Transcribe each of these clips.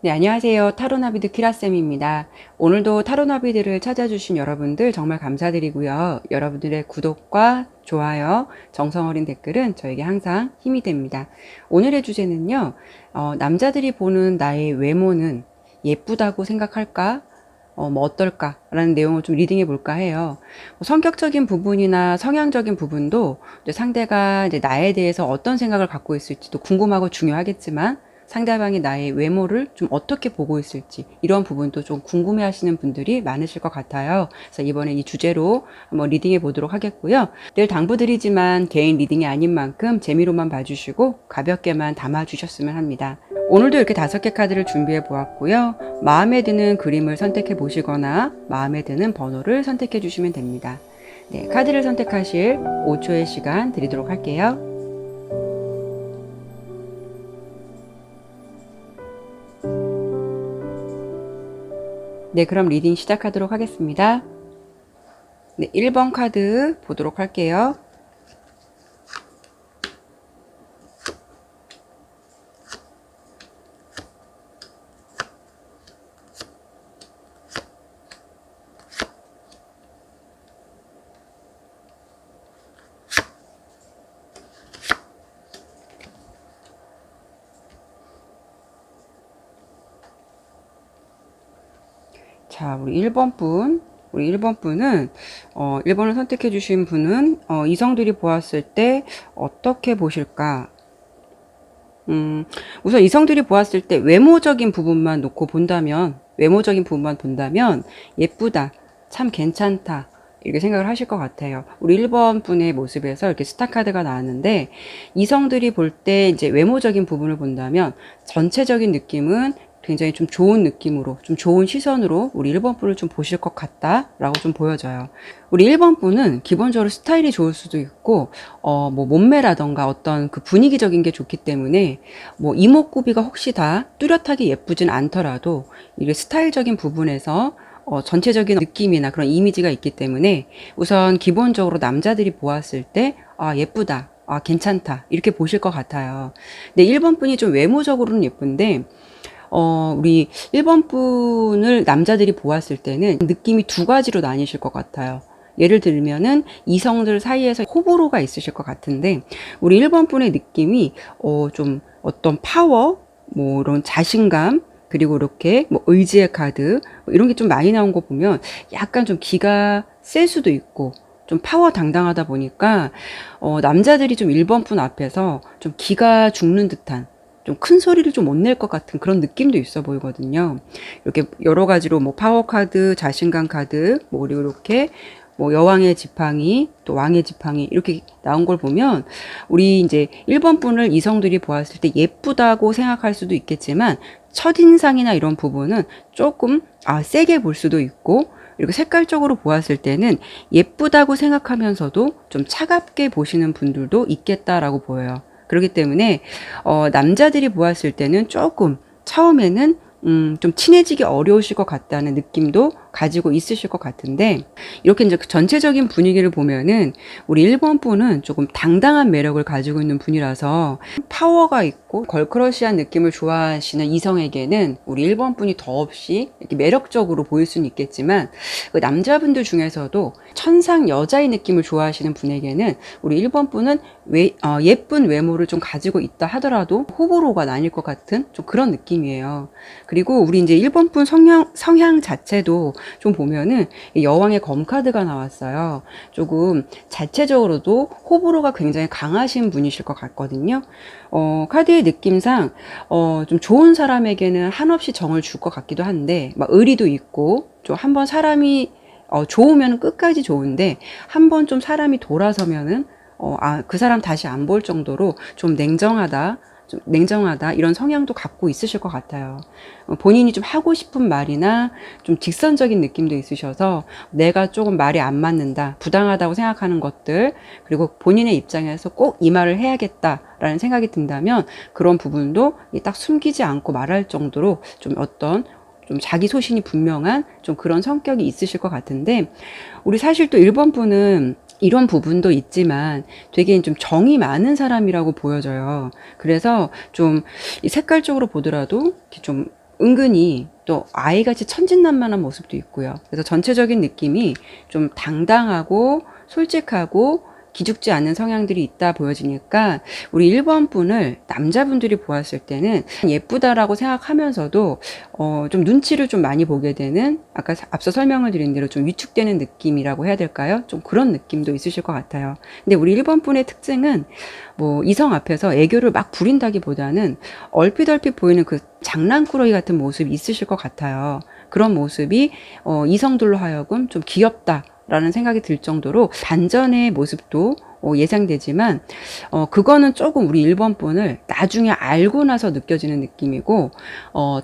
네, 안녕하세요. 타로나비드 키라쌤입니다. 오늘도 타로나비드를 찾아주신 여러분들 정말 감사드리고요. 여러분들의 구독과 좋아요, 정성어린 댓글은 저에게 항상 힘이 됩니다. 오늘의 주제는요, 남자들이 보는 나의 외모는 예쁘다고 생각할까? 뭐 어떨까라는 내용을 좀 리딩해 볼까 해요. 성격적인 부분이나 성향적인 부분도 이제 상대가 이제 나에 대해서 어떤 생각을 갖고 있을지도 궁금하고 중요하겠지만 상대방이 나의 외모를 좀 어떻게 보고 있을지 이런 부분도 좀 궁금해 하시는 분들이 많으실 것 같아요. 그래서 이번에 이 주제로 한번 리딩해 보도록 하겠고요. 늘 당부드리지만 개인 리딩이 아닌 만큼 재미로만 봐주시고 가볍게만 담아주셨으면 합니다. 오늘도 이렇게 5개 카드를 준비해 보았고요. 마음에 드는 그림을 선택해 보시거나 마음에 드는 번호를 선택해 주시면 됩니다. 네, 카드를 선택하실 5초의 시간 드리도록 할게요. 네, 그럼 리딩 시작하도록 하겠습니다. 네, 1번 카드 보도록 할게요. 자, 우리 1번 분. 우리 1번 분은, 1번을 선택해 주신 분은, 이성들이 보았을 때 어떻게 보실까? 우선 이성들이 보았을 때 외모적인 부분만 놓고 본다면, 외모적인 부분만 본다면, 예쁘다, 참 괜찮다, 이렇게 생각을 하실 것 같아요. 우리 1번 분의 모습에서 이렇게 스타 카드가 나왔는데, 이성들이 볼 때 이제 외모적인 부분을 본다면, 전체적인 느낌은 굉장히 좀 좋은 느낌으로, 좀 좋은 시선으로 우리 1번 분을 좀 보실 것 같다라고 좀 보여져요. 우리 1번 분은 기본적으로 스타일이 좋을 수도 있고, 뭐 몸매라던가 어떤 그 분위기적인 게 좋기 때문에, 뭐 이목구비가 혹시 다 뚜렷하게 예쁘진 않더라도, 이게 스타일적인 부분에서 전체적인 느낌이나 그런 이미지가 있기 때문에 우선 기본적으로 남자들이 보았을 때, 아, 예쁘다. 아, 괜찮다. 이렇게 보실 것 같아요. 근데 1번 분이 좀 외모적으로는 예쁜데, 우리 1번 분을 남자들이 보았을 때는 느낌이 두 가지로 나뉘실 것 같아요. 예를 들면은 이성들 사이에서 호불호가 있으실 것 같은데, 우리 1번 분의 느낌이, 좀 어떤 파워, 뭐 이런 자신감, 그리고 이렇게 뭐 의지의 카드, 뭐 이런 게 좀 많이 나온 거 보면 약간 좀 기가 셀 수도 있고, 좀 파워 당당하다 보니까, 남자들이 좀 1번 분 앞에서 좀 기가 죽는 듯한, 좀 큰 소리를 좀 못 낼 것 같은 그런 느낌도 있어 보이거든요. 이렇게 여러 가지로 뭐 파워 카드, 자신감 카드, 뭐 그리고 이렇게 뭐 여왕의 지팡이, 또 왕의 지팡이 이렇게 나온 걸 보면 우리 이제 1번 분을 이성들이 보았을 때 예쁘다고 생각할 수도 있겠지만 첫인상이나 이런 부분은 조금 세게 볼 수도 있고 이렇게 색깔적으로 보았을 때는 예쁘다고 생각하면서도 좀 차갑게 보시는 분들도 있겠다라고 보여요. 그렇기 때문에 남자들이 보았을 때는 조금 처음에는 좀 친해지기 어려우실 것 같다는 느낌도 가지고 있으실 것 같은데 이렇게 이제 전체적인 분위기를 보면은 우리 1번 분은 조금 당당한 매력을 가지고 있는 분이라서 파워가 있고 걸크러시한 느낌을 좋아하시는 이성에게는 우리 1번 분이 더없이 이렇게 매력적으로 보일 수는 있겠지만 그 남자분들 중에서도 천상 여자의 느낌을 좋아하시는 분에게는 우리 1번 분은 예쁜 외모를 좀 가지고 있다 하더라도 호불호가 나뉠 것 같은 좀 그런 느낌이에요. 그리고 우리 이제 1번 분 성향 자체도 좀 보면은 여왕의 검카드가 나왔어요. 조금 자체적으로도 호불호가 굉장히 강하신 분이실 것 같거든요. 카드의 느낌상, 좀 좋은 사람에게는 한없이 정을 줄 것 같기도 한데, 막 의리도 있고, 좀 한번 사람이, 좋으면 끝까지 좋은데, 한번 좀 사람이 돌아서면은, 그 사람 다시 안 볼 정도로 좀 냉정하다 이런 성향도 갖고 있으실 것 같아요. 본인이 좀 하고 싶은 말이나 좀 직선적인 느낌도 있으셔서 내가 조금 말이 안 맞는다, 부당하다고 생각하는 것들, 그리고 본인의 입장에서 꼭 이 말을 해야겠다라는 생각이 든다면 그런 부분도 딱 숨기지 않고 말할 정도로 좀 어떤 좀 자기 소신이 분명한 좀 그런 성격이 있으실 것 같은데 우리 사실 또 1번 분은 이런 부분도 있지만 되게 좀 정이 많은 사람이라고 보여져요. 그래서 좀 색깔적으로 보더라도 좀 은근히 또 아이같이 천진난만한 모습도 있고요. 그래서 전체적인 느낌이 좀 당당하고 솔직하고 기죽지 않는 성향들이 있다 보여지니까 우리 1번 분을 남자분들이 보았을 때는 예쁘다라고 생각하면서도 좀 눈치를 좀 많이 보게 되는, 아까 앞서 설명을 드린 대로 좀 위축되는 느낌이라고 해야 될까요? 좀 그런 느낌도 있으실 것 같아요. 근데 우리 1번 분의 특징은 뭐 이성 앞에서 애교를 막 부린다기보다는 얼핏 보이는 그 장난꾸러기 같은 모습이 있으실 것 같아요. 그런 모습이 이성들로 하여금 좀 귀엽다 라는 생각이 들 정도로 반전의 모습도 예상되지만 그거는 조금 우리 1번 분을 나중에 알고 나서 느껴지는 느낌이고,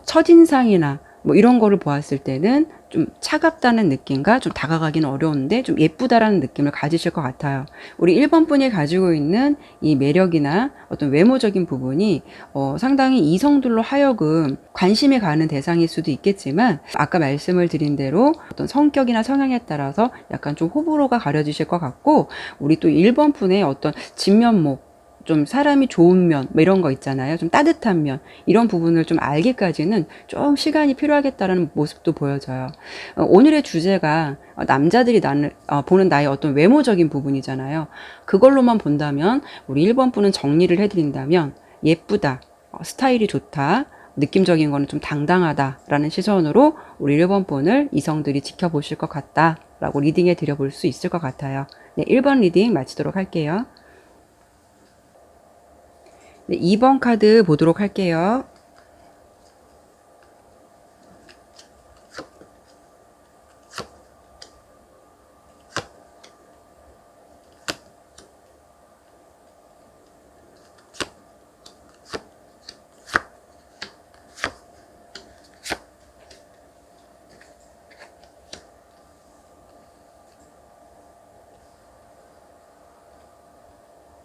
첫인상이나 뭐 이런 거를 보았을 때는 좀 차갑다는 느낌과 좀 다가가기는 어려운데 좀 예쁘다라는 느낌을 가지실 것 같아요. 우리 1번 분이 가지고 있는 이 매력이나 어떤 외모적인 부분이 상당히 이성들로 하여금 관심이 가는 대상일 수도 있겠지만, 아까 말씀을 드린 대로 어떤 성격이나 성향에 따라서 약간 좀 호불호가 가려지실 것 같고, 우리 또 1번 분의 어떤 진면목, 좀 사람이 좋은 면, 뭐 이런 거 있잖아요. 좀 따뜻한 면, 이런 부분을 좀 알기까지는 좀 시간이 필요하겠다라는 모습도 보여져요. 오늘의 주제가 남자들이 보는 나의 어떤 외모적인 부분이잖아요. 그걸로만 본다면, 우리 1번 분은 정리를 해드린다면, 예쁘다, 스타일이 좋다, 느낌적인 거는 좀 당당하다라는 시선으로 우리 1번 분을 이성들이 지켜보실 것 같다라고 리딩해 드려볼 수 있을 것 같아요. 네, 1번 리딩 마치도록 할게요. 네, 2번 카드 보도록 할게요.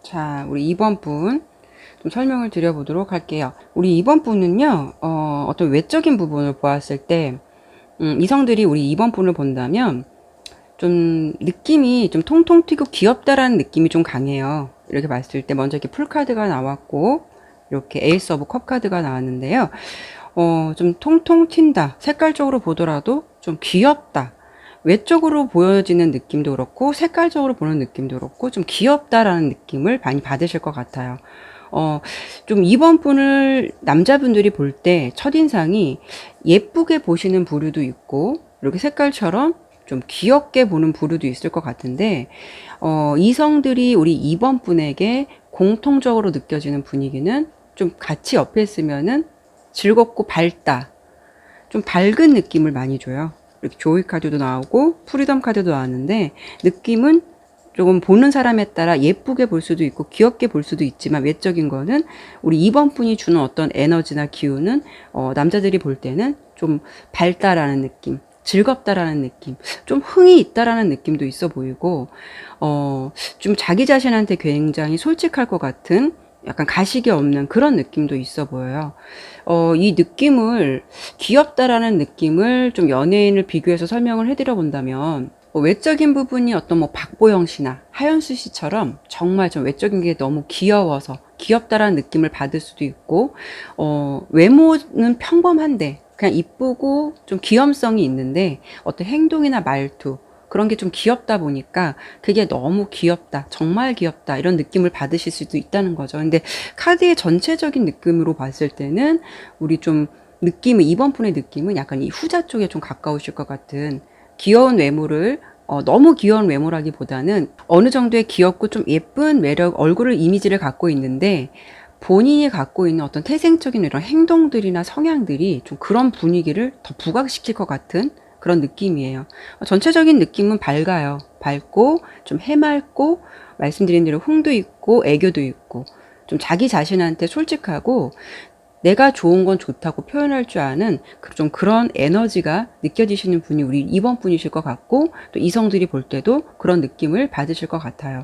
자, 우리 2번 분 좀 설명을 드려보도록 할게요. 우리 2번 분은요, 어떤 외적인 부분을 보았을 때, 이성들이 우리 2번 분을 본다면, 좀 느낌이 좀 통통 튀고 귀엽다라는 느낌이 좀 강해요. 이렇게 봤을 때 먼저 이렇게 풀카드가 나왔고, 이렇게 에이스 오브 컵 카드가 나왔는데요. 좀 통통 튄다. 색깔적으로 보더라도 좀 귀엽다. 외적으로 보여지는 느낌도 그렇고, 색깔적으로 보는 느낌도 그렇고, 좀 귀엽다라는 느낌을 많이 받으실 것 같아요. 좀 2번 분을 남자분들이 볼 때 첫인상이 예쁘게 보시는 부류도 있고, 이렇게 색깔처럼 좀 귀엽게 보는 부류도 있을 것 같은데, 이성들이 우리 2번 분에게 공통적으로 느껴지는 분위기는 좀 같이 옆에 있으면은 즐겁고 밝다. 좀 밝은 느낌을 많이 줘요. 이렇게 조이 카드도 나오고 프리덤 카드도 나왔는데, 느낌은 조금 보는 사람에 따라 예쁘게 볼 수도 있고 귀엽게 볼 수도 있지만, 외적인 거는 우리 2번 분이 주는 어떤 에너지나 기운은 남자들이 볼 때는 좀 밝다라는 느낌, 즐겁다라는 느낌, 좀 흥이 있다라는 느낌도 있어 보이고, 좀 자기 자신한테 굉장히 솔직할 것 같은 약간 가식이 없는 그런 느낌도 있어 보여요. 이 느낌을, 귀엽다라는 느낌을 좀 연예인을 비교해서 설명을 해드려 본다면, 외적인 부분이 어떤 뭐 박보영 씨나 하연수 씨처럼 정말 좀 외적인 게 너무 귀여워서 귀엽다라는 느낌을 받을 수도 있고, 외모는 평범한데 그냥 이쁘고 좀 귀염성이 있는데 어떤 행동이나 말투, 그런 게 좀 귀엽다 보니까 그게 너무 귀엽다, 정말 귀엽다 이런 느낌을 받으실 수도 있다는 거죠. 근데 카드의 전체적인 느낌으로 봤을 때는 우리 좀 느낌은, 2번 분의 느낌은 약간 이 후자 쪽에 좀 가까우실 것 같은, 귀여운 외모를 너무 귀여운 외모라기보다는 어느 정도의 귀엽고 좀 예쁜 매력, 얼굴을 이미지를 갖고 있는데 본인이 갖고 있는 어떤 태생적인 이런 행동들이나 성향들이 좀 그런 분위기를 더 부각시킬 것 같은 그런 느낌이에요. 전체적인 느낌은 밝아요. 밝고 좀 해맑고, 말씀드린 대로 흥도 있고 애교도 있고, 좀 자기 자신한테 솔직하고 내가 좋은 건 좋다고 표현할 줄 아는 좀 그런 에너지가 느껴지시는 분이 우리 2번 분이실 것 같고, 또 이성들이 볼 때도 그런 느낌을 받으실 것 같아요.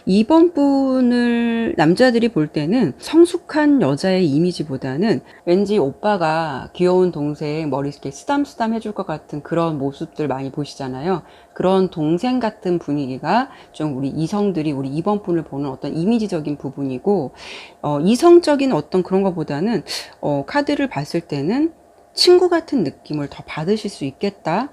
2번 분을 남자들이 볼 때는 성숙한 여자의 이미지보다는 왠지 오빠가 귀여운 동생 머리 이렇게 쓰담쓰담 해줄 것 같은 그런 모습들 많이 보시잖아요. 그런 동생 같은 분위기가 좀 우리 이성들이 우리 2번 분을 보는 어떤 이미지적인 부분이고, 이성적인 어떤 그런 것보다는 카드를 봤을 때는 친구 같은 느낌을 더 받으실 수 있겠다.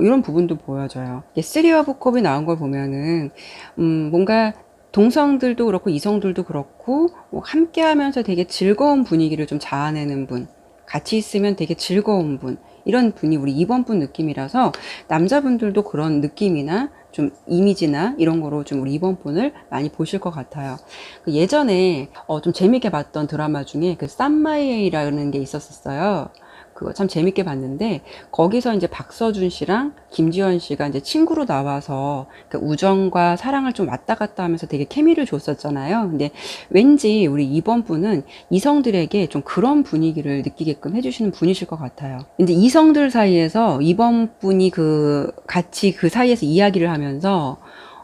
이런 부분도 보여져요. 3와 4컵이 나온 걸 보면은, 뭔가 동성들도 그렇고 이성들도 그렇고, 뭐 함께 하면서 되게 즐거운 분위기를 좀 자아내는 분, 같이 있으면 되게 즐거운 분, 이런 분이 우리 2번 분 느낌이라서 남자분들도 그런 느낌이나 좀 이미지나 이런 거로 좀 우리 2번 분을 많이 보실 것 같아요. 예전에 좀 재밌게 봤던 드라마 중에 그 쌈마이에이라는 게 있었어요. 그거 참 재밌게 봤는데 거기서 이제 박서준 씨랑 김지현 씨가 이제 친구로 나와서 그 우정과 사랑을 좀 왔다 갔다 하면서 되게 케미를 줬었잖아요. 근데 왠지 우리 이번 분은 이성들에게 좀 그런 분위기를 느끼게끔 해주시는 분이실 것 같아요. 근데 이성들 사이에서 이번 분이 같이 그 사이에서 이야기를 하면서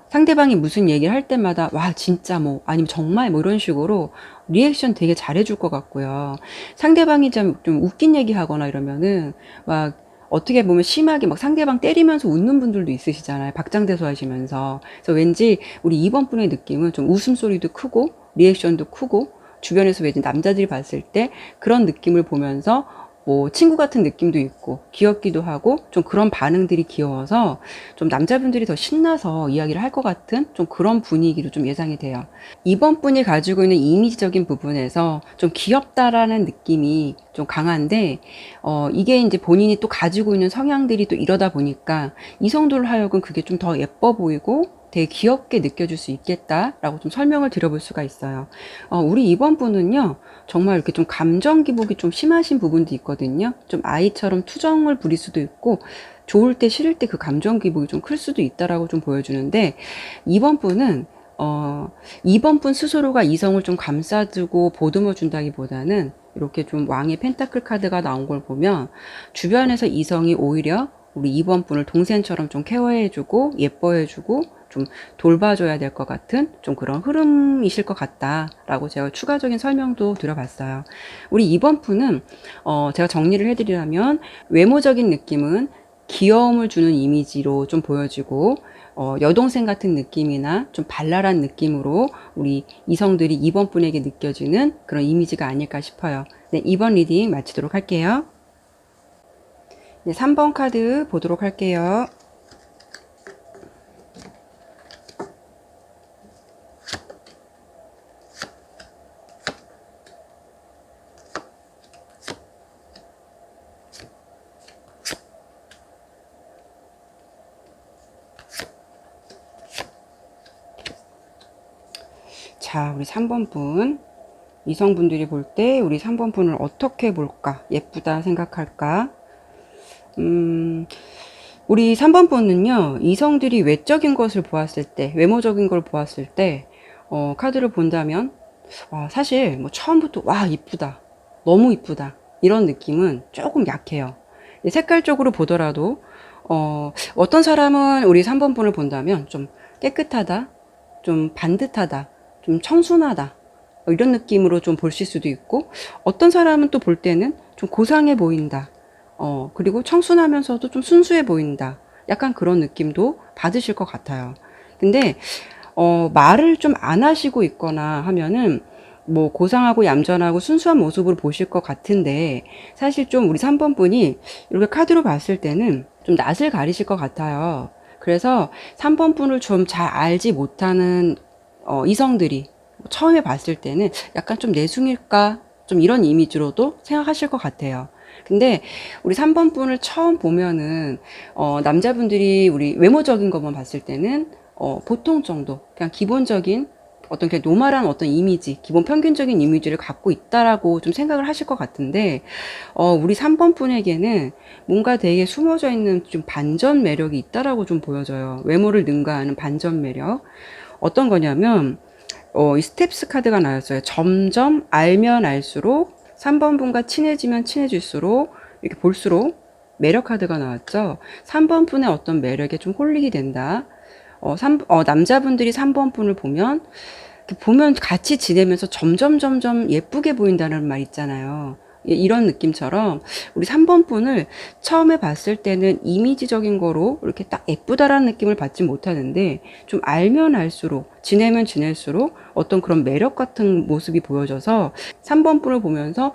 상대방이 무슨 얘기를 할 때마다 와 진짜 뭐 아니면 정말 뭐 이런 식으로 리액션 되게 잘해줄 것 같고요. 상대방이 좀 웃긴 얘기 하거나 이러면은 막 어떻게 보면 심하게 막 상대방 때리면서 웃는 분들도 있으시잖아요. 박장대소 하시면서. 그래서 왠지 우리 이번 분의 느낌은 좀 웃음소리도 크고 리액션도 크고 주변에서 왠지 남자들이 봤을 때 그런 느낌을 보면서 뭐 친구 같은 느낌도 있고 귀엽기도 하고 좀 그런 반응들이 귀여워서 좀 남자분들이 더 신나서 이야기를 할 것 같은 좀 그런 분위기로 좀 예상이 돼요. 이번 분이 가지고 있는 이미지적인 부분에서 좀 귀엽다라는 느낌이 좀 강한데, 이게 이제 본인이 또 가지고 있는 성향들이 또 이러다 보니까 이성들 하여금 그게 좀 더 예뻐 보이고 되게 귀엽게 느껴질 수 있겠다라고 좀 설명을 드려볼 수가 있어요. 우리 이번 분은요, 정말 이렇게 좀 감정 기복이 좀 심하신 부분도 있거든요. 좀 아이처럼 투정을 부릴 수도 있고, 좋을 때 싫을 때 그 감정 기복이 좀 클 수도 있다라고 좀 보여주는데, 이번 분은 이번 분 스스로가 이성을 좀 감싸주고 보듬어 준다기보다는 이렇게 좀 왕의 펜타클 카드가 나온 걸 보면 주변에서 이성이 오히려 우리 이번 분을 동생처럼 좀 케어해주고 예뻐해주고 좀 돌봐줘야 될 것 같은 좀 그런 흐름이실 것 같다라고 제가 추가적인 설명도 드려봤어요. 우리 이번 분은 제가 정리를 해드리자면 외모적인 느낌은 귀여움을 주는 이미지로 좀 보여지고 여동생 같은 느낌이나 좀 발랄한 느낌으로 우리 이성들이 이번 분에게 느껴지는 그런 이미지가 아닐까 싶어요. 네, 이번 리딩 마치도록 할게요. 네, 3번 카드 보도록 할게요. 자, 우리 3번 분. 이성분들이 볼 때 우리 3번 분을 어떻게 볼까? 예쁘다 생각할까? 우리 3번 분은요, 이성들이 외적인 것을 보았을 때, 외모적인 걸 보았을 때, 카드를 본다면, 사실 뭐 처음부터, 와, 이쁘다. 너무 이쁘다. 이런 느낌은 조금 약해요. 색깔적으로 보더라도, 어떤 사람은 우리 3번 분을 본다면 좀 깨끗하다, 좀 반듯하다, 좀 청순하다, 이런 느낌으로 좀 보실 수도 있고, 어떤 사람은 또 볼 때는 좀 고상해 보인다. 그리고 청순하면서도 좀 순수해 보인다. 약간 그런 느낌도 받으실 것 같아요. 근데, 말을 좀 안 하시고 있거나 하면은, 뭐, 고상하고 얌전하고 순수한 모습으로 보실 것 같은데, 사실 좀 우리 3번 분이 이렇게 카드로 봤을 때는 좀 낯을 가리실 것 같아요. 그래서 3번 분을 좀 잘 알지 못하는, 이성들이 처음에 봤을 때는 약간 좀 내숭일까? 좀 이런 이미지로도 생각하실 것 같아요. 근데 우리 3번 분을 처음 보면은 남자분들이 우리 외모적인 것만 봤을 때는 보통 정도 그냥 기본적인 어떤 그냥 노멀한 어떤 이미지, 기본 평균적인 이미지를 갖고 있다라고 좀 생각을 하실 것 같은데 우리 3번 분에게는 뭔가 되게 숨어져 있는 좀 반전 매력이 있다라고 좀 보여져요. 외모를 능가하는 반전 매력. 어떤 거냐면 이 스텝스 카드가 나왔어요. 점점 알면 알수록 3번 분과 친해지면 친해질수록 이렇게 볼수록 매력 카드가 나왔죠. 3번 분의 어떤 매력에 좀 홀리게 된다. 남자분들이 3번 분을 보면 같이 지내면서 점점 예쁘게 보인다는 말 있잖아요. 이런 느낌처럼 우리 3번 분을 처음에 봤을 때는 이미지적인 거로 이렇게 딱 예쁘다라는 느낌을 받지 못하는데 좀 알면 알수록 지내면 지낼수록 어떤 그런 매력 같은 모습이 보여져서 3번 분을 보면서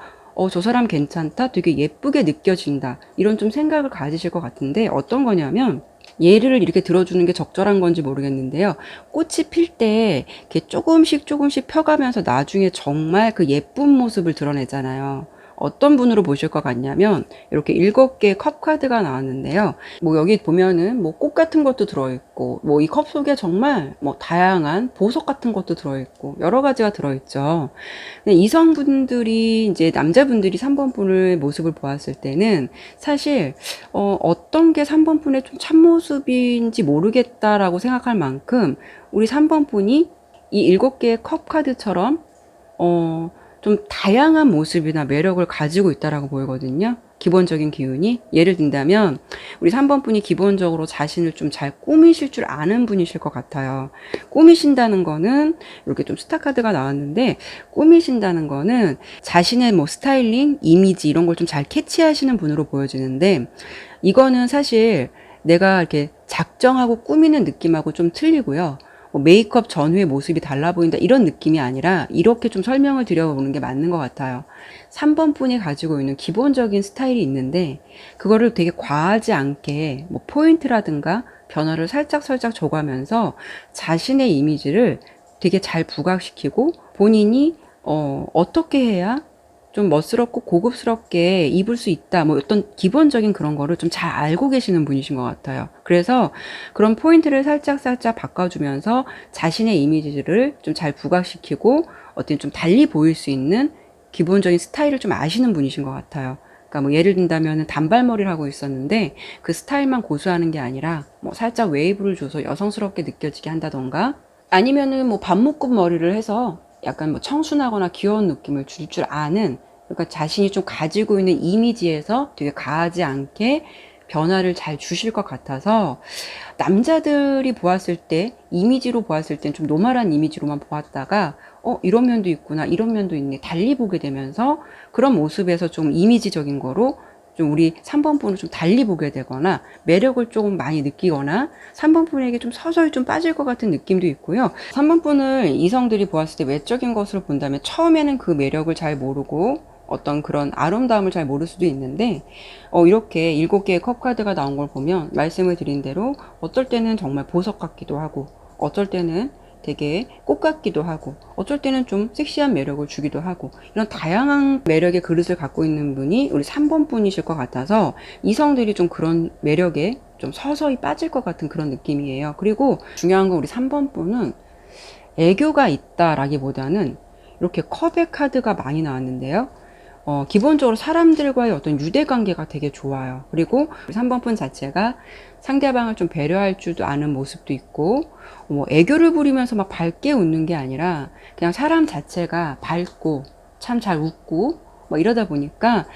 저 사람 괜찮다, 되게 예쁘게 느껴진다, 이런 좀 생각을 가지실 것 같은데, 어떤 거냐면 예를 이렇게 들어주는 게 적절한 건지 모르겠는데요. 꽃이 필 때 이렇게 조금씩 조금씩 펴가면서 나중에 정말 그 예쁜 모습을 드러내잖아요. 어떤 분으로 보실 것 같냐면 이렇게 7개의 컵 카드가 나왔는데요. 뭐 여기 보면은 뭐 꽃 같은 것도 들어있고, 뭐 이 컵 속에 정말 뭐 다양한 보석 같은 것도 들어있고 여러 가지가 들어있죠. 근데 이성분들이, 이제 남자분들이 3번 분의 모습을 보았을 때는 사실 어떤 게 3번 분의 좀 참모습인지 모르겠다라고 생각할 만큼 우리 3번 분이 이 7개의 컵 카드처럼 좀 다양한 모습이나 매력을 가지고 있다라고 보이거든요. 기본적인 기운이. 예를 든다면 우리 3번 분이 기본적으로 자신을 좀 잘 꾸미실 줄 아는 분이실 것 같아요. 꾸미신다는 거는 이렇게 좀 스타 카드가 나왔는데, 꾸미신다는 거는 자신의 뭐 스타일링, 이미지 이런 걸 좀 잘 캐치하시는 분으로 보여지는데, 이거는 사실 내가 이렇게 작정하고 꾸미는 느낌하고 좀 틀리고요. 뭐 메이크업 전후의 모습이 달라 보인다 이런 느낌이 아니라, 이렇게 좀 설명을 드려보는 게 맞는 것 같아요. 3번 분이 가지고 있는 기본적인 스타일이 있는데, 그거를 되게 과하지 않게 뭐 포인트라든가 변화를 살짝살짝 줘가면서 자신의 이미지를 되게 잘 부각시키고, 본인이 어떻게 해야 좀 멋스럽고 고급스럽게 입을 수 있다, 뭐 어떤 기본적인 그런 거를 좀 잘 알고 계시는 분이신 것 같아요. 그래서 그런 포인트를 살짝살짝 바꿔주면서 자신의 이미지를 좀 잘 부각시키고 어떤 좀 달리 보일 수 있는 기본적인 스타일을 좀 아시는 분이신 것 같아요. 그러니까 뭐 예를 든다면 단발머리를 하고 있었는데 그 스타일만 고수하는 게 아니라 뭐 살짝 웨이브를 줘서 여성스럽게 느껴지게 한다던가, 아니면은 뭐 반묶음 머리를 해서 약간 뭐 청순하거나 귀여운 느낌을 줄 줄 아는, 그러니까 자신이 좀 가지고 있는 이미지에서 되게 과하지 않게 변화를 잘 주실 것 같아서, 남자들이 보았을 때, 이미지로 보았을 땐 좀 노멀한 이미지로만 보았다가 이런 면도 있구나, 이런 면도 있네, 달리 보게 되면서 그런 모습에서 좀 이미지적인 거로 좀 우리 3번 분을 좀 달리 보게 되거나 매력을 조금 많이 느끼거나 3번 분에게 좀 서서히 좀 빠질 것 같은 느낌도 있고요. 3번 분을 이성들이 보았을 때 외적인 것으로 본다면 처음에는 그 매력을 잘 모르고 어떤 그런 아름다움을 잘 모를 수도 있는데, 이렇게 7개의 컵 카드가 나온 걸 보면 말씀을 드린 대로 어떨 때는 정말 보석 같기도 하고, 어떨 때는 되게 꽃 같기도 하고, 어쩔 때는 좀 섹시한 매력을 주기도 하고, 이런 다양한 매력의 그릇을 갖고 있는 분이 우리 3번 분이실 것 같아서 이성들이 좀 그런 매력에 좀 서서히 빠질 것 같은 그런 느낌이에요. 그리고 중요한 건 우리 3번 분은 애교가 있다라기보다는 이렇게 컵의 카드가 많이 나왔는데요. 기본적으로 사람들과의 어떤 유대관계가 되게 좋아요. 그리고 3번 분 자체가 상대방을 좀 배려할 줄도 아는 모습도 있고, 뭐 애교를 부리면서 막 밝게 웃는 게 아니라 그냥 사람 자체가 밝고 참 잘 웃고 뭐 이러다 보니까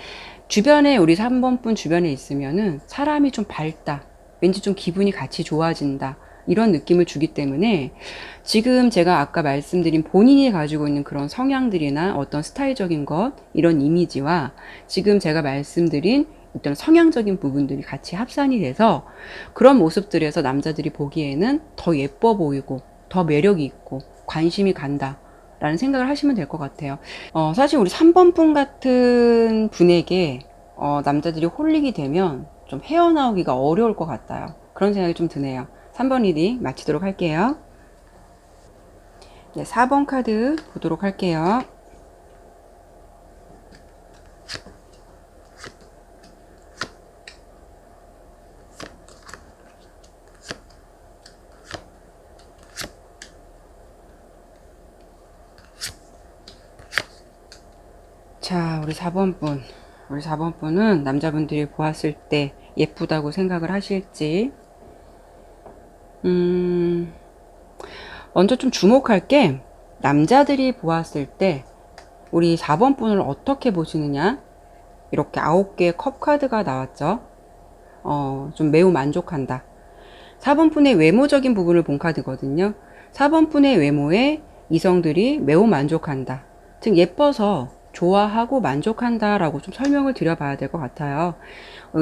주변에, 우리 3번 분 주변에 있으면은 사람이 좀 밝다, 왠지 좀 기분이 같이 좋아진다, 이런 느낌을 주기 때문에 지금 제가 아까 말씀드린 본인이 가지고 있는 그런 성향들이나 어떤 스타일적인 것, 이런 이미지와 지금 제가 말씀드린 어떤 성향적인 부분들이 같이 합산이 돼서 그런 모습들에서 남자들이 보기에는 더 예뻐 보이고 더 매력이 있고 관심이 간다 라는 생각을 하시면 될 것 같아요. 사실 우리 3번 분 같은 분에게 남자들이 홀리게 되면 좀 헤어나오기가 어려울 것 같아요. 그런 생각이 좀 드네요. 3번 리딩 마치도록 할게요. 네, 4번 카드 보도록 할게요. 자, 우리 4번 분. 우리 4번 분은 남자분들이 보았을 때 예쁘다고 생각을 하실지, 먼저 좀 주목할 게, 남자들이 보았을 때 우리 4번 분을 어떻게 보시느냐. 이렇게 9개의 컵 카드가 나왔죠. 좀 매우 만족한다. 4번 분의 외모적인 부분을 본 카드거든요. 4번 분의 외모에 이성들이 매우 만족한다. 즉 예뻐서 좋아하고 만족한다라고 좀 설명을 드려봐야 될 것 같아요.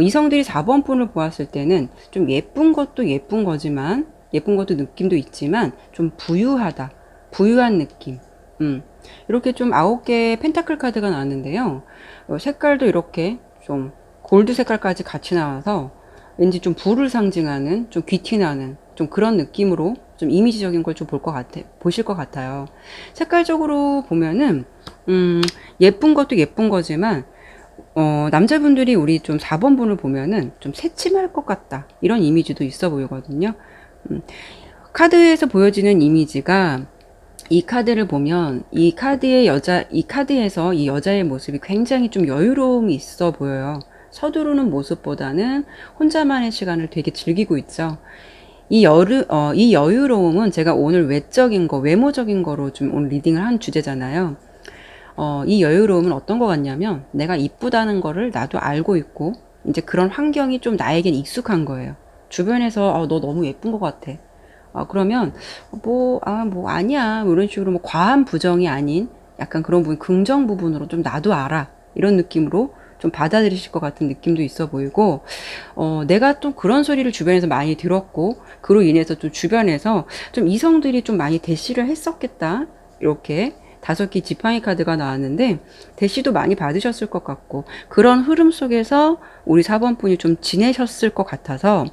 이성들이 4번 분을 보았을 때는 좀 예쁜 것도 예쁜 거지만, 예쁜 것도 느낌도 있지만 좀 부유하다, 부유한 느낌, 이렇게 좀 9개의 펜타클 카드가 나왔는데요. 색깔도 이렇게 좀 골드 색깔까지 같이 나와서 왠지 좀 불을 상징하는, 좀 귀티나는 좀 그런 느낌으로 좀 이미지적인 걸 좀 보실 것 같아요. 색깔적으로 보면은 예쁜 것도 예쁜 거지만 남자분들이 우리 좀 4번 분을 보면은 좀 새침할 것 같다, 이런 이미지도 있어 보이거든요. 카드에서 보여지는 이미지가, 이 카드를 보면 이 카드에서 이 여자의 모습이 굉장히 좀 여유로움이 있어 보여요. 서두르는 모습보다는 혼자만의 시간을 되게 즐기고 있죠. 이 여유로움은 제가 오늘 외적인 거, 외모적인 거로 좀 오늘 리딩을 한 주제잖아요. 이 여유로움은 어떤 거 같냐면, 내가 이쁘다는 거를 나도 알고 있고, 이제 그런 환경이 좀 나에겐 익숙한 거예요. 주변에서, 너 너무 예쁜 것 같아. 그러면, 아니야. 뭐 이런 식으로 뭐 과한 부정이 아닌 약간 그런 부분, 긍정 부분으로 좀 나도 알아, 이런 느낌으로 좀 받아들이실 것 같은 느낌도 있어 보이고, 내가 또 그런 소리를 주변에서 많이 들었고, 그로 인해서 좀 주변에서 좀 이성들이 좀 많이 대시를 했었겠다, 이렇게 5개 지팡이 카드가 나왔는데, 대시도 많이 받으셨을 것 같고, 그런 흐름 속에서 우리 4번 분이 좀 지내셨을 것 같아서,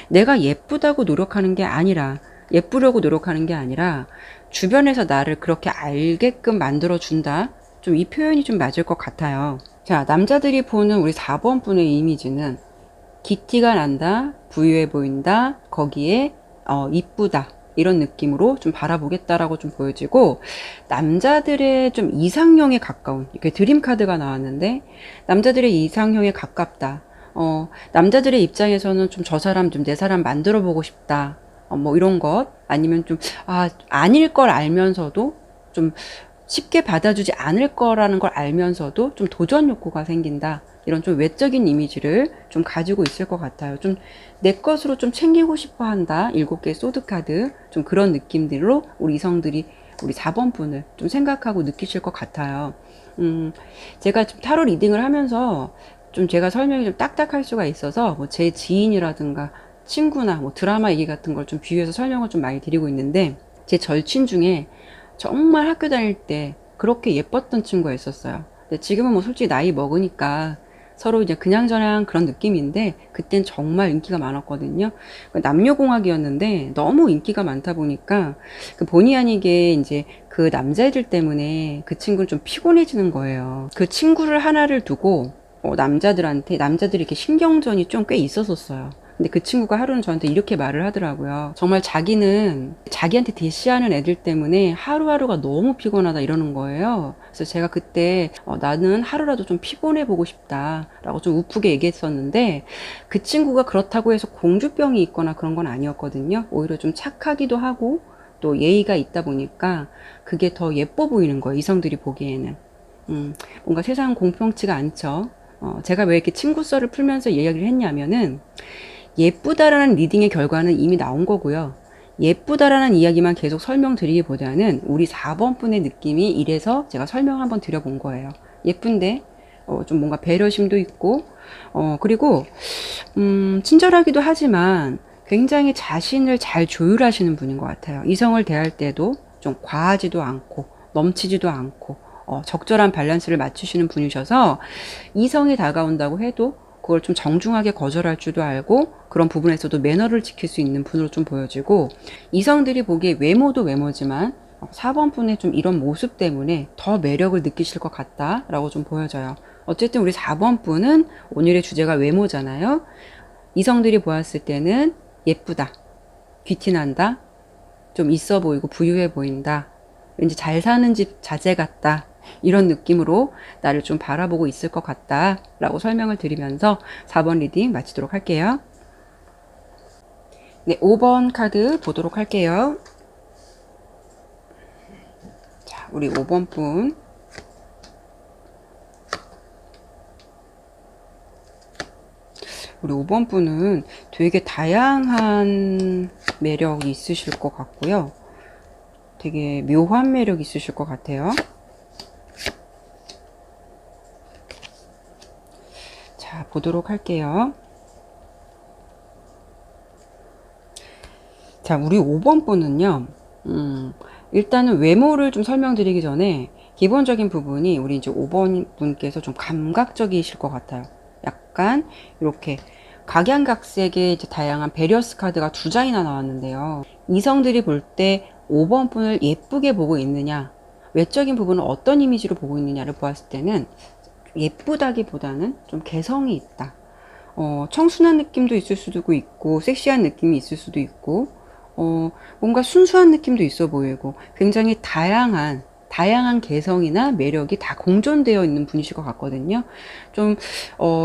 내가 예쁘다고 노력하는 게 아니라, 예쁘려고 노력하는 게 아니라 주변에서 나를 그렇게 알게끔 만들어준다, 좀 이 표현이 좀 맞을 것 같아요. 자, 남자들이 보는 우리 4번 분의 이미지는 기티가 난다, 부유해 보인다, 거기에 이쁘다, 이런 느낌으로 좀 바라보겠다라고 좀 보여지고, 남자들의 좀 이상형에 가까운, 이렇게 드림 카드가 나왔는데, 남자들의 이상형에 가깝다. 남자들의 입장에서는 좀 저 사람, 좀 내 사람 만들어 보고 싶다. 뭐 이런 것, 아니면 좀 아닐 걸 알면서도 좀 쉽게 받아주지 않을 거라는 걸 알면서도 좀 도전 욕구가 생긴다, 이런 좀 외적인 이미지를 좀 가지고 있을 것 같아요. 좀 내 것으로 좀 챙기고 싶어 한다, 7개의 소드 카드, 좀 그런 느낌들로 우리 이성들이 우리 4번 분을 좀 생각하고 느끼실 것 같아요. 제가 좀 타로 리딩을 하면서 좀 제가 설명이 좀 딱딱할 수가 있어서, 뭐 제 지인이라든가 친구나 뭐 드라마 얘기 같은 걸 좀 비유해서 설명을 좀 많이 드리고 있는데, 제 절친 중에 정말 학교 다닐 때 그렇게 예뻤던 친구가 있었어요. 근데 지금은 뭐 솔직히 나이 먹으니까 서로 이제 그냥저냥 그런 느낌인데, 그땐 정말 인기가 많았거든요. 남녀공학이었는데 너무 인기가 많다 보니까 그 본의 아니게 이제 그 남자애들 때문에 그 친구는 좀 피곤해지는 거예요. 그 친구를 하나를 두고 남자들이 이렇게 신경전이 좀 꽤 있었었어요. 근데 그 친구가 하루는 저한테 이렇게 말을 하더라고요. 정말 자기는 자기한테 대시하는 애들 때문에 하루하루가 너무 피곤하다, 이러는 거예요. 그래서 제가 그때 나는 하루라도 좀 피곤해 보고 싶다라고 좀 우프게 얘기했었는데, 그 친구가 그렇다고 해서 공주병이 있거나 그런 건 아니었거든요. 오히려 좀 착하기도 하고 또 예의가 있다 보니까 그게 더 예뻐 보이는 거예요, 이성들이 보기에는. 뭔가 세상은 공평치가 않죠. 제가 왜 이렇게 친구 썰을 풀면서 이야기를 했냐면은, 예쁘다라는 리딩의 결과는 이미 나온 거고요. 예쁘다라는 이야기만 계속 설명드리기보다는 우리 4번 분의 느낌이 이래서 제가 설명 한번 드려본 거예요. 예쁜데 좀 뭔가 배려심도 있고, 그리고 친절하기도 하지만 굉장히 자신을 잘 조율하시는 분인 것 같아요. 이성을 대할 때도 좀 과하지도 않고 넘치지도 않고 적절한 밸런스를 맞추시는 분이셔서, 이성이 다가온다고 해도 그걸 좀 정중하게 거절할 줄도 알고, 그런 부분에서도 매너를 지킬 수 있는 분으로 좀 보여지고, 이성들이 보기에 외모도 외모지만 4번 분의 좀 이런 모습 때문에 더 매력을 느끼실 것 같다라고 좀 보여져요. 어쨌든 우리 4번 분은 오늘의 주제가 외모잖아요. 이성들이 보았을 때는 예쁘다, 귀티난다, 좀 있어 보이고 부유해 보인다, 왠지 잘 사는 집 자제 같다, 이런 느낌으로 나를 좀 바라보고 있을 것 같다 라고 설명을 드리면서 4번 리딩 마치도록 할게요. 네, 5번 카드 보도록 할게요. 자, 우리 5번 분. 우리 5번 분은 되게 다양한 매력이 있으실 것 같고요. 되게 묘한 매력이 있으실 것 같아요. 자, 보도록 할게요. 자, 우리 5번 분은요, 일단은 외모를 좀 설명드리기 전에 기본적인 부분이 우리 이제 5번 분께서 좀 감각적이실 것 같아요. 약간 이렇게 각양각색의 이제 다양한 베리어스 카드가 2장이나 나왔는데요. 이성들이 볼 때 5번 분을 예쁘게 보고 있느냐, 외적인 부분은 어떤 이미지로 보고 있느냐를 보았을 때는 예쁘다기보다는 좀 개성이 있다. 청순한 느낌도 있을 수도 있고, 섹시한 느낌이 있을 수도 있고, 뭔가 순수한 느낌도 있어 보이고, 굉장히 다양한 개성이나 매력이 다 공존되어 있는 분이실 것 같거든요. 좀,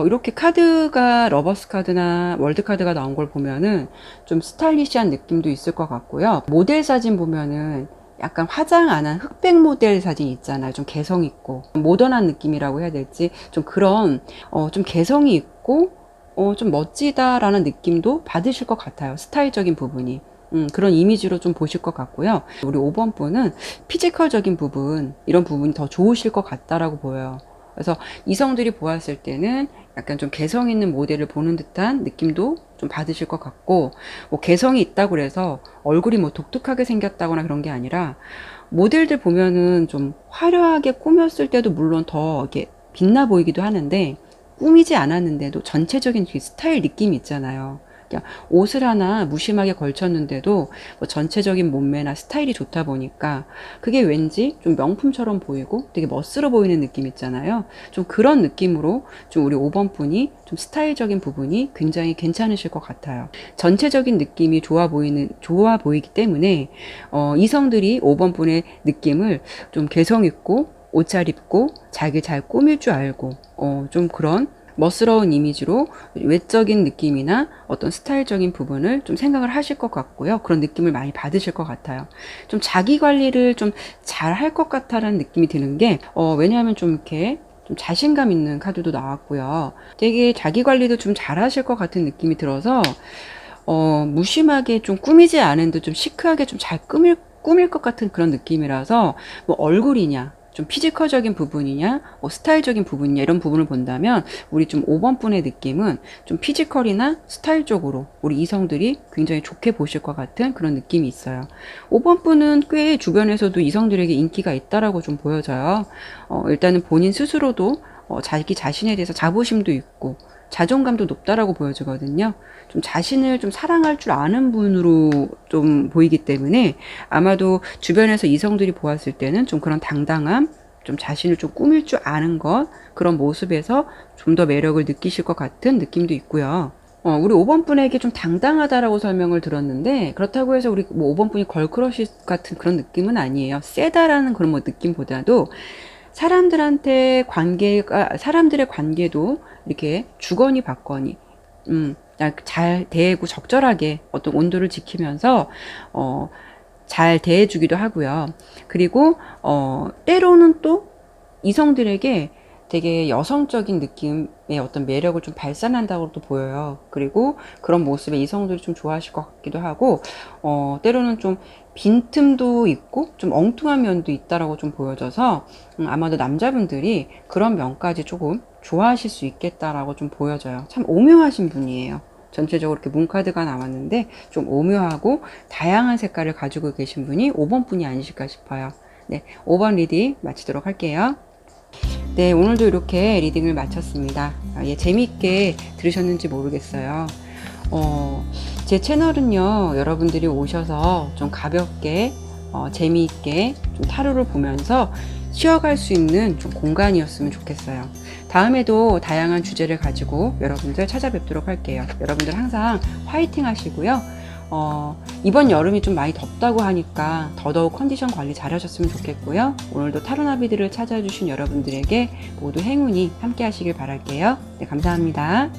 이렇게 카드가, 러버스 카드나 월드 카드가 나온 걸 보면은 좀 스타일리시한 느낌도 있을 것 같고요. 모델 사진 보면은 약간 화장 안 한 흑백 모델 사진 있잖아요. 좀 개성 있고, 모던한 느낌이라고 해야 될지, 좀 그런, 좀 개성이 있고, 좀 멋지다라는 느낌도 받으실 것 같아요. 스타일적인 부분이. 그런 이미지로 좀 보실 것 같고요. 우리 5번 분은 피지컬적인 부분, 이런 부분이 더 좋으실 것 같다라고 보여요. 그래서 이성들이 보았을 때는 약간 좀 개성 있는 모델을 보는 듯한 느낌도 좀 받으실 것 같고, 뭐 개성이 있다고 그래서 얼굴이 뭐 독특하게 생겼다거나 그런 게 아니라, 모델들 보면은 좀 화려하게 꾸몄을 때도 물론 더 이렇게 빛나 보이기도 하는데, 꾸미지 않았는데도 전체적인 그 스타일 느낌이 있잖아요. 그냥 옷을 하나 무심하게 걸쳤는데도 뭐 전체적인 몸매나 스타일이 좋다 보니까 그게 왠지 좀 명품처럼 보이고 되게 멋스러 보이는 느낌 있잖아요. 좀 그런 느낌으로 좀 우리 5번 분이 좀 스타일적인 부분이 굉장히 괜찮으실 것 같아요. 전체적인 느낌이 좋아 보이기 때문에 이성들이 5번 분의 느낌을 좀 개성 있고 옷 잘 입고 자기 잘 꾸밀 줄 알고 좀 그런 멋스러운 이미지로 외적인 느낌이나 어떤 스타일적인 부분을 좀 생각을 하실 것 같고요. 그런 느낌을 많이 받으실 것 같아요. 좀 자기 관리를 좀 잘 할 것 같다라는 느낌이 드는 게 왜냐하면 좀 이렇게 좀 자신감 있는 카드도 나왔고요. 되게 자기 관리도 좀 잘 하실 것 같은 느낌이 들어서 무심하게 좀 꾸미지 않은데 좀 시크하게 좀 잘 꾸밀 것 같은 그런 느낌이라서 뭐 얼굴이냐 좀 피지컬적인 부분이냐 스타일적인 부분이냐 이런 부분을 본다면 우리 좀 5번 분의 느낌은 좀 피지컬이나 스타일적으로 우리 이성들이 굉장히 좋게 보실 것 같은 그런 느낌이 있어요. 5번 분은 꽤 주변에서도 이성들에게 인기가 있다라고 좀 보여져요. 일단은 본인 스스로도 자기 자신에 대해서 자부심도 있고 자존감도 높다라고 보여지거든요. 좀 자신을 좀 사랑할 줄 아는 분으로 좀 보이기 때문에 아마도 주변에서 이성들이 보았을 때는 좀 그런 당당함, 좀 자신을 좀 꾸밀 줄 아는 것, 그런 모습에서 좀 더 매력을 느끼실 것 같은 느낌도 있고요. 우리 5번 분에게 좀 당당하다라고 설명을 들었는데, 그렇다고 해서 우리 뭐 5번 분이 걸크러쉬 같은 그런 느낌은 아니에요. 세다라는 그런 뭐 느낌보다도 사람들의 관계도 이렇게 주거니 받거니, 잘 대하고 적절하게 어떤 온도를 지키면서, 잘 대해주기도 하고요. 그리고, 때로는 또 이성들에게 되게 여성적인 느낌의 어떤 매력을 좀 발산한다고 또 보여요. 그리고 그런 모습에 이성들이 좀 좋아하실 것 같기도 하고, 때로는 좀 빈틈도 있고, 좀 엉뚱한 면도 있다라고 좀 보여져서, 아마도 남자분들이 그런 면까지 조금 좋아하실 수 있겠다라고 좀 보여져요. 참 오묘하신 분이에요. 전체적으로 이렇게 문카드가 나왔는데, 좀 오묘하고 다양한 색깔을 가지고 계신 분이 5번 분이 아니실까 싶어요. 네, 5번 리딩 마치도록 할게요. 네, 오늘도 이렇게 리딩을 마쳤습니다. 재미있게 들으셨는지 모르겠어요. 제 채널은요, 여러분들이 오셔서 좀 가볍게, 재미있게 좀 타로를 보면서 쉬어갈 수 있는 좀 공간이었으면 좋겠어요. 다음에도 다양한 주제를 가지고 여러분들 찾아뵙도록 할게요. 여러분들 항상 화이팅 하시고요. 이번 여름이 좀 많이 덥다고 하니까 더더욱 컨디션 관리 잘 하셨으면 좋겠고요. 오늘도 타로나비들을 찾아주신 여러분들에게 모두 행운이 함께 하시길 바랄게요. 네, 감사합니다.